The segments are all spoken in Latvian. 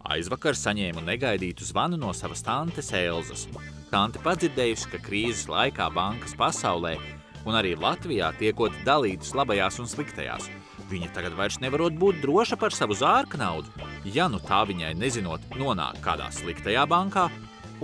Aizvakar saņēmu negaidītu zvanu no savas tantes Elzas. Tante padzirdējusi, ka krīzes laikā bankas pasaulē un arī Latvijā tiekot dalītas labajās un sliktajās. Viņa tagad vairs nevarot būt droša par savu zārka naudu. Ja nu tā viņai nezinot nonāk kādā sliktajā bankā,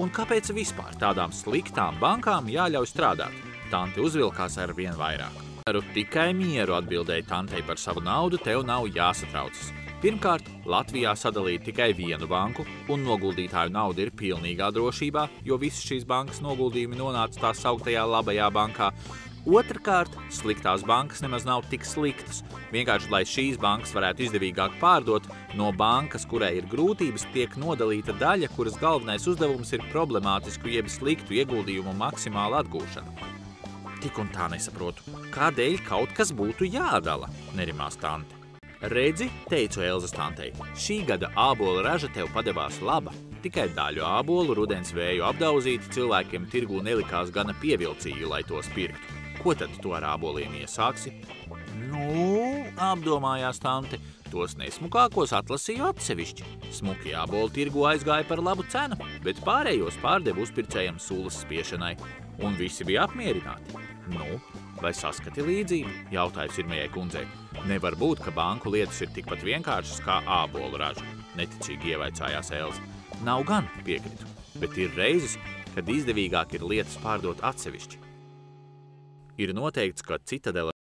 un kāpēc vispār tādām sliktām bankām jāļauj strādāt? Tante uzvilkās ar vien vairāk. Ar tikai mieru atbildēja tantei par savu naudu, tev nav jāsatraucas. Pirmkārt, Latvijā sadalīja tikai vienu banku, un noguldītāju nauda ir pilnīgā drošībā, jo visas šīs bankas noguldījumi nonāca tā sauktajā labajā bankā. Otrkārt, sliktās bankas nemaz nav tik sliktas. Vienkārši, lai šīs bankas varētu izdevīgāk pārdot, no bankas, kurai ir grūtības, tiek nodalīta daļa, kuras galvenais uzdevums ir problemātisku jeb sliktu ieguldījumu maksimāla atgūšana. Tik un tā nesaprotu, kādēļ kaut kas būtu jādala, nerimās tante. Redzi, teicu Elzas tantei, šī gada ābola raža tev padevās laba. Tikai daļu ābolu rudens vēju apdauzīti cilvēkiem tirgū nelikās gana pievilcīgi, lai tos pirktu. Ko tad tu ar āboliem iesāksi? Nu, apdomājās tante, tos nesmukākos atlasīju atsevišķi. Smuki ābolu tirgu aizgāja par labu cenu, bet pārējos pārdevu uzpircējam sulas spiešanai, un visi bija apmierināti. Nu, vai saskati līdzību? Jautāja sirmajai kundzei. Nevar būt, ka banku lietas ir tikpat vienkāršas kā ābolu raža, neticīgi ievaicājās Elza. Nav gan, piekritu, bet ir reizes, kad izdevīgāk ir lietas pārdot atsevišķi. Ir noteikts, ka Citadele